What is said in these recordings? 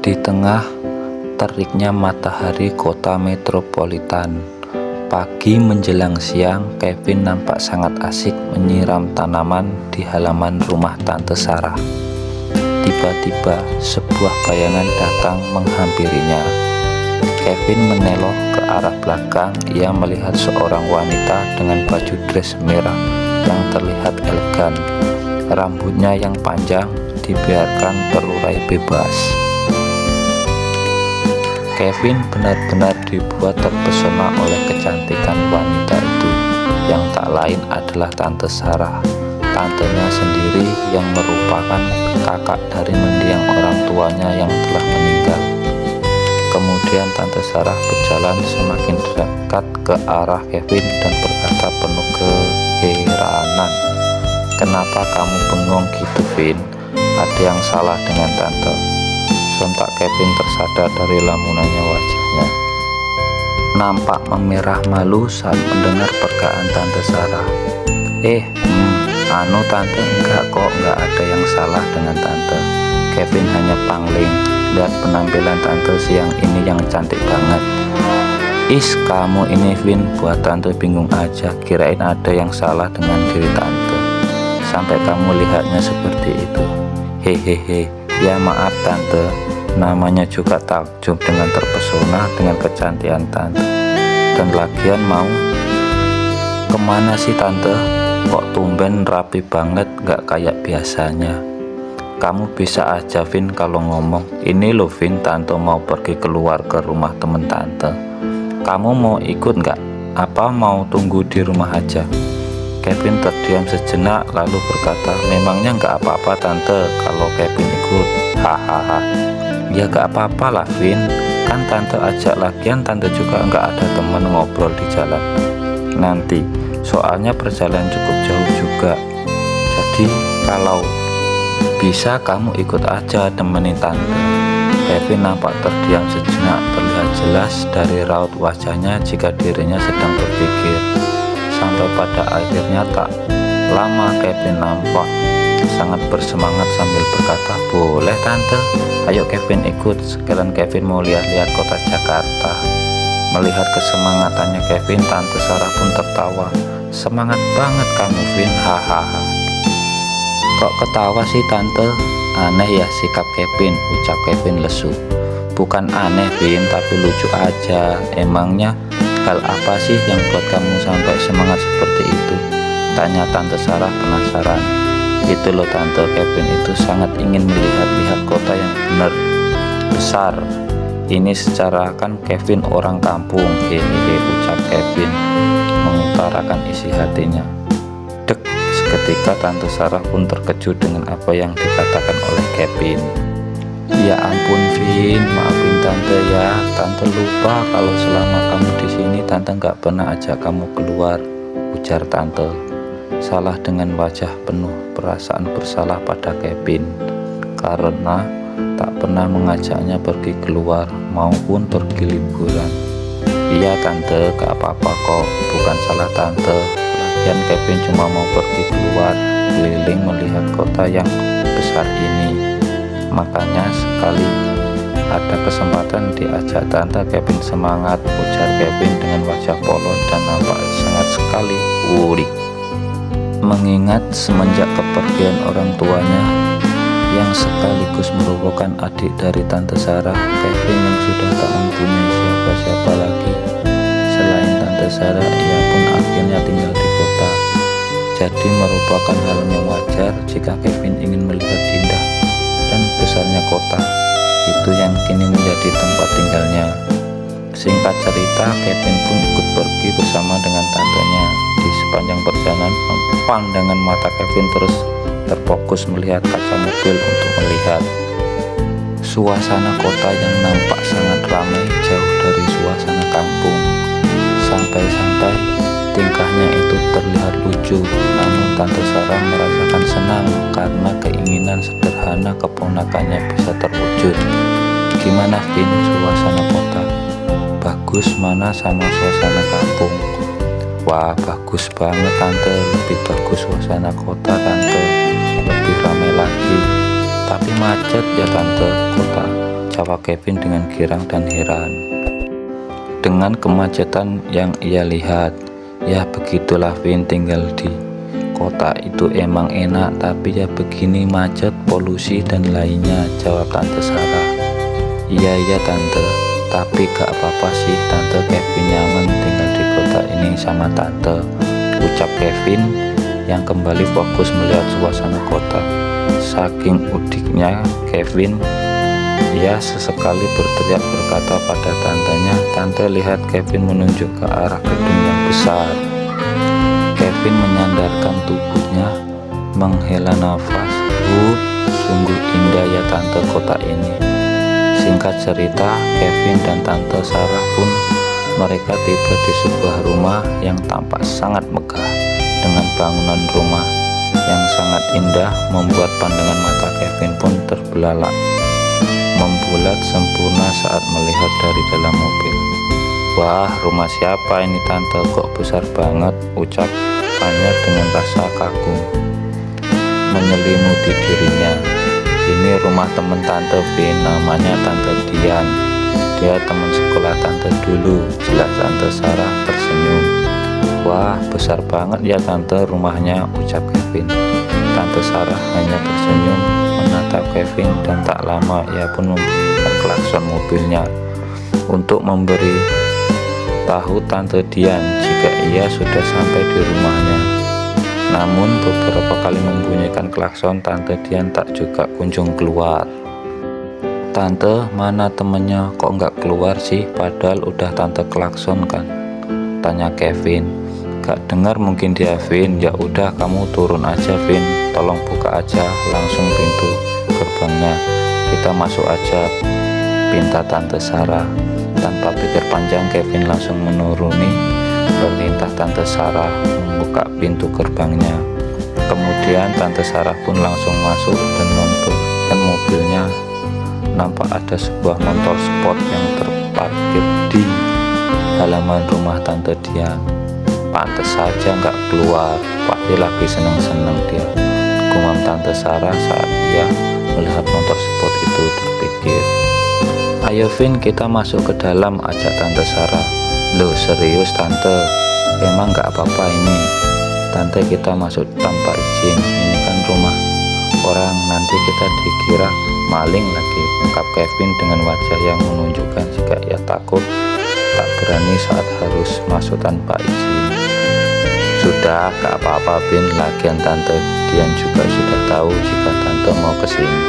Di tengah teriknya matahari kota metropolitan, pagi menjelang siang, Kevin nampak sangat asik menyiram tanaman di halaman rumah Tante Sarah. Tiba-tiba sebuah bayangan datang menghampirinya. Kevin menelok ke arah belakang. Ia melihat seorang wanita dengan baju dress merah yang terlihat elegan. Rambutnya yang panjang dibiarkan terurai bebas. Kevin benar-benar dibuat terpesona oleh kecantikan wanita itu, yang tak lain adalah Tante Sarah, tantenya sendiri yang merupakan kakak dari mendiang orang tuanya yang telah meninggal. Kemudian Tante Sarah berjalan semakin dekat ke arah Kevin dan berkata penuh keheranan, "Kenapa kamu bengong gitu, Vin? Ada yang salah dengan Tante?" Sontak Kevin tersadar dari lamunannya wajahnya. Nampak memerah malu saat mendengar perkataan Tante Sarah. Tante, enggak kok, enggak ada yang salah dengan Tante. Kevin hanya pangling. Lihat penampilan Tante siang ini yang cantik banget. Kamu ini, Vin, buat Tante bingung aja. Kirain ada yang salah dengan diri Tante sampai kamu lihatnya seperti itu. Hehehe. Ya maaf Tante, namanya juga takjub dengan terpesona dengan kecantikan Tante. Dan lagian mau kemana sih Tante? Kok tumben rapi banget, gak kayak biasanya. Kamu bisa aja, Vin, kalau ngomong. Ini loh, Vin, Tante mau pergi keluar ke rumah temen Tante. Kamu mau ikut gak? Apa mau tunggu di rumah aja? Kevin terdiam sejenak lalu berkata, memangnya gak apa-apa Tante kalau Kevin ikut. Hahaha. Ya gak apa-apa lah, Vin, kan Tante ajak, lagian Tante juga gak ada temen ngobrol di jalan nanti, soalnya perjalanan cukup jauh juga. Jadi kalau bisa kamu ikut aja temenin Tante. Kevin nampak terdiam sejenak. Terlihat jelas dari raut wajahnya jika dirinya sedang berpikir. Sampai pada akhirnya tak lama Kevin nampak sangat bersemangat sambil berkata, boleh Tante, ayo Kevin ikut. Sekalian Kevin mau lihat-lihat kota Jakarta. Melihat kesemangatannya Kevin, Tante Sarah pun tertawa. Semangat banget kamu, Vin, hahaha. Kok ketawa sih Tante? Aneh ya sikap Kevin, ucap Kevin lesu. Bukan aneh, Vin, tapi lucu aja. Emangnya hal apa sih yang buat kamu sampai semangat seperti itu? Tanya Tante Sarah penasaran. Itu loh Tante, Kevin itu sangat ingin melihat-lihat kota yang benar besar. Ini secara kan Kevin orang kampung, hehehe, ucap Kevin mengutarakan isi hatinya. Dek, seketika Tante Sarah pun terkejut dengan apa yang dikatakan oleh Kevin. Ya ampun Vin, maafin Tante ya. Tante lupa kalau selama kamu di sini Tante nggak pernah ajak kamu keluar, ujar Tante. Salah dengan wajah penuh perasaan bersalah pada Kevin karena tak pernah mengajaknya pergi keluar maupun pergi liburan. Iya Tante, gak apa-apa kok, bukan salah Tante. Lagian Kevin cuma mau pergi keluar keliling melihat kota yang besar ini. Makanya sekali ada kesempatan diajak Tante, Kevin semangat, ujar Kevin dengan wajah polos dan nampak sangat sekali urik. Mengingat semenjak kepergian orang tuanya yang sekaligus merupakan adik dari Tante Sarah, Kevin yang sudah tak mempunyai siapa-siapa lagi selain Tante Sarah, ia pun akhirnya tinggal di kota. Jadi merupakan hal yang wajar jika Kevin ingin melihat indah dan besarnya kota itu yang kini menjadi tempat tinggalnya. Singkat cerita, Kevin pun ikut pergi bersama dengan tantenya. Di sepanjang perjalanan, pandangan mata Kevin terus terfokus melihat kaca mobil untuk melihat suasana kota yang nampak sangat ramai, jauh dari suasana kampung. Sampai-sampai tingkahnya itu terlihat lucu. Namun Tante Sarah merasakan senang karena keinginan sederhana keponakannya bisa terwujud. Gimana Vin, suasana kota? Bagus mana sama suasana kampung? Wah, bagus banget Tante, lebih bagus suasana kota Tante, lebih ramai lagi. Tapi macet ya Tante, kota, jawab Tawa Kevin dengan girang dan heran dengan kemacetan yang ia lihat. Ya begitulah Vin, tinggal di kota itu emang enak, tapi ya begini macet, polusi dan lainnya, jawab Tante Sarah. Iya Tante, tapi gak apa-apa sih Tante, Kevin nyaman tinggal di kota ini sama Tante, ucap Kevin yang kembali fokus melihat suasana kota. Saking udiknya Kevin, ia sesekali berteriak berkata pada tantenya, "Tante, lihat!" Kevin menunjuk ke arah gedung yang besar. Kevin menyandarkan tubuhnya, menghela nafas. Sungguh indah ya Tante kota ini. Singkat cerita, Kevin dan Tante Sarah pun mereka tiba di sebuah rumah yang tampak sangat megah dengan bangunan rumah yang sangat indah membuat pandangan mata Kevin pun terbelalak, membulat sempurna saat melihat dari dalam mobil. "Wah, rumah siapa ini Tante, kok besar banget?" ucapannya dengan rasa kagum menyelimuti dirinya. "Ini rumah teman Tante Vin, namanya Tante Dian. Dia teman sekolah Tante dulu," jelas Tante Sarah tersenyum. "Wah, besar banget ya Tante rumahnya," ucap Kevin. Tante Sarah hanya tersenyum menatap Kevin dan tak lama ia pun membunyikan klakson mobilnya untuk memberi tahu Tante Dian jika ia sudah sampai di rumahnya. Namun beberapa kali membunyikan klakson, Tante Dian tak juga kunjung keluar. "Tante, mana temennya, kok nggak keluar sih, padahal udah Tante klakson kan?" tanya Kevin. "Gak dengar mungkin dia Vin." "Ya udah kamu turun aja Vin, tolong buka aja langsung pintu gerbangnya, kita masuk aja," pinta Tante Sarah. Tanpa pikir panjang, Kevin langsung menuruni perintah Tante Sarah membuka pintu gerbangnya. Kemudian Tante Sarah pun langsung masuk dan membuka mobilnya. Nampak ada sebuah motor sport yang terparkir di halaman rumah Tante Dian. "Pantes saja nggak keluar, pasti lagi seneng-seneng dia," gumam Tante Sarah saat dia melihat motor sport itu terpikir. "Ayo Vin, kita masuk ke dalam," ajak Tante Sarah. "Loh serius Tante, emang nggak apa-apa ini Tante kita masuk tanpa izin, ini kan rumah orang, nanti kita dikira maling lagi," ungkap Kevin dengan wajah yang menunjukkan jika ia takut tak berani saat harus masuk tanpa izin. "Sudah, gak apa-apa Vin, lagian Tante Dian juga sudah tahu jika Tante mau kesini,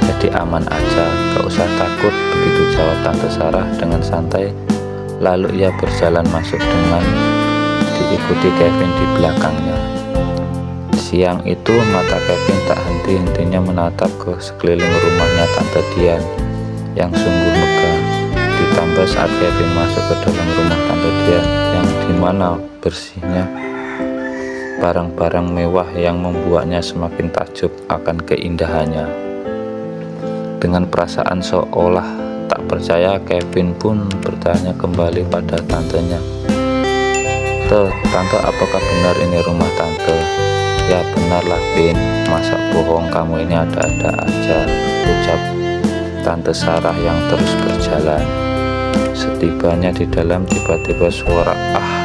jadi aman aja, gak usah takut," begitu jawab Tante Sarah dengan santai. Lalu ia berjalan masuk dengan diikuti Kevin di belakangnya. Siang itu mata Kevin tak henti-hentinya menatap ke sekeliling rumahnya Tante Dian yang sungguh megah. Ditambah saat Kevin masuk ke dalam rumah Tante Dian yang dimana bersihnya barang-barang mewah yang membuatnya semakin takjub akan keindahannya. Dengan perasaan seolah tak percaya, Kevin pun bertanya kembali pada tantenya, Tante, apakah benar ini rumah Tante?" "Ya benarlah Vin, masa bohong, kamu ini ada-ada aja," ucap Tante Sarah yang terus berjalan. Setibanya di dalam, tiba-tiba suara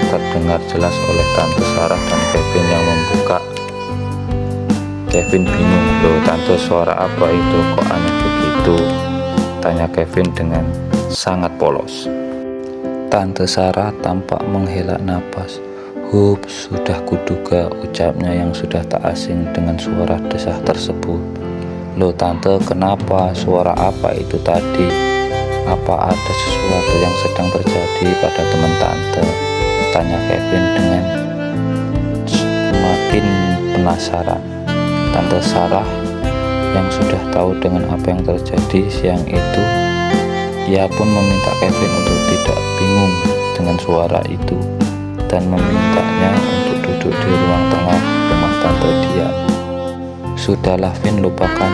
terdengar jelas oleh Tante Sarah dan Kevin yang membuka. Kevin bingung, "Loh Tante, suara apa itu, kok aneh begitu?" tanya Kevin dengan sangat polos. Tante Sarah tampak menghela napas. Sudah kuduga," ucapnya yang sudah tak asing dengan suara desah tersebut. "Loh Tante, kenapa? Suara apa itu tadi? Apa ada sesuatu yang sedang terjadi pada teman Tante?" tanya Kevin dengan semakin penasaran. Tante Sarah yang sudah tahu dengan apa yang terjadi siang itu, ia pun meminta Kevin untuk tidak bingung dengan suara itu dan memintanya untuk duduk di ruang tengah rumah Tante Dian. "Sudahlah Vin, lupakan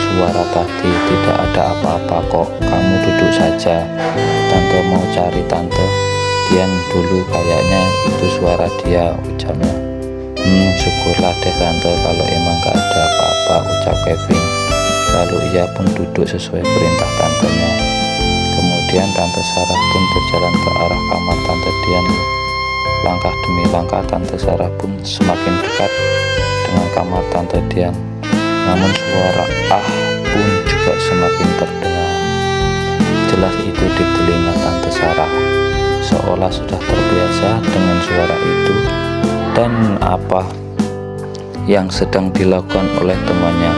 suara tadi, tidak ada apa-apa kok, kamu duduk saja. Tante mau cari Tante Dian dulu, kayaknya itu suara dia," ucapnya. Syukurlah deh Tante kalau emang gak ada apa-apa," ucap Kevin Lalu ia pun duduk sesuai perintah tantenya. Kemudian Tante Sarah pun berjalan ke arah kamar Tante Dian. Langkah demi langkah Tante Sarah pun semakin dekat dengan kamar Tante Dian. Namun suara "ah" pun juga semakin terdengar. Jelas itu di telinga Tante Sarah, seolah sudah terbiasa dengan suara itu dan apa yang sedang dilakukan oleh temannya.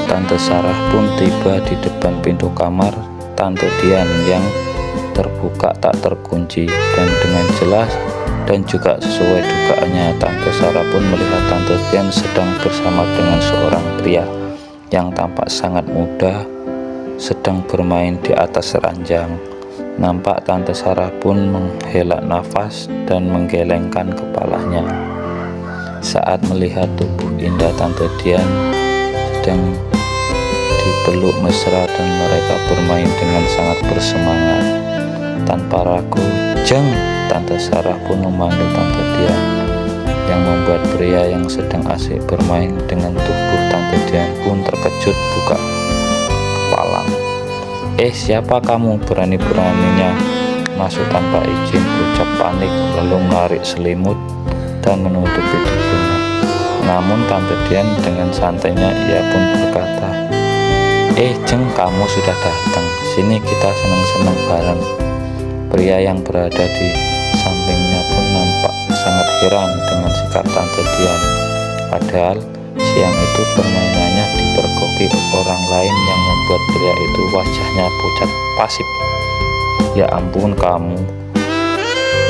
Tante Sarah pun tiba di depan pintu kamar Tante Dian yang terbuka tak terkunci, dan dengan jelas dan juga sesuai dugaannya, Tante Sarah pun melihat Tante Dian sedang bersama dengan seorang pria yang tampak sangat muda sedang bermain di atas ranjang. Nampak Tante Sarah pun menghela nafas dan menggelengkan kepalanya saat melihat tubuh indah Tante Dian sedang dipeluk mesra dan mereka bermain dengan sangat bersemangat. Tanpa ragu, "Jeng!" Tante Sarah pun memanggil Tante Dian, yang membuat pria yang sedang asik bermain dengan tubuh Tante Dian pun terkejut buka kepala. Siapa kamu? Berani-beraninya masuk tanpa izin," ucap panik lalu menarik selimut dan menutupi tubuhnya. Namun Tante Dian dengan santainya ia pun berkata, Jeng, kamu sudah datang. Sini kita senang-senang bareng." Pria yang berada di sampingnya pun nampak sangat heran dengan sikap Tante Dian. Padahal siang itu permainannya dipergoki orang lain yang membuat pria itu wajahnya pucat pasif. "Ya ampun, kamu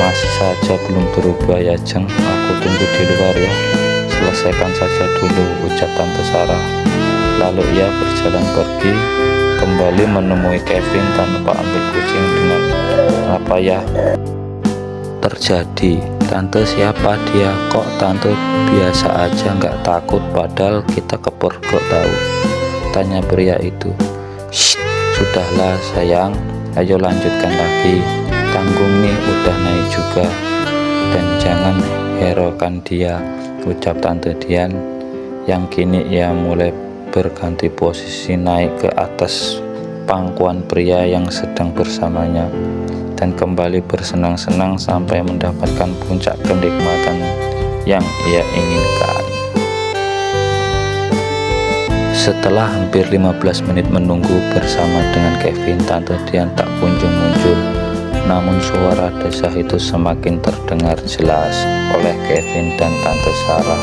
masih saja belum berubah ya, Jeng. Aku tunggu di luar ya. Selesaikan saja dulu," ucap Tante Sarah. Lalu ia berjalan pergi, kembali menemui Kevin tanpa ambil pusing dengan apa ya terjadi. "Tante, siapa dia? Kok Tante biasa aja nggak takut, padahal kita kepergok tahu?" tanya pria itu. "Shh, sudahlah sayang, ayo lanjutkan lagi. Tanggung nih udah naik juga, dan jangan herokan dia," ucap Tante Dian, yang kini ia mulai berganti posisi naik ke atas pangkuan pria yang sedang bersamanya dan kembali bersenang-senang sampai mendapatkan puncak kenikmatan yang ia inginkan. Setelah hampir 15 menit menunggu bersama dengan Kevin, Tante Dian tak kunjung muncul. Namun suara desah itu semakin terdengar jelas oleh Kevin dan Tante Sarah.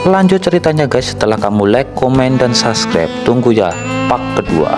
Lanjut ceritanya guys setelah kamu like, komen, dan subscribe. Tunggu ya part kedua.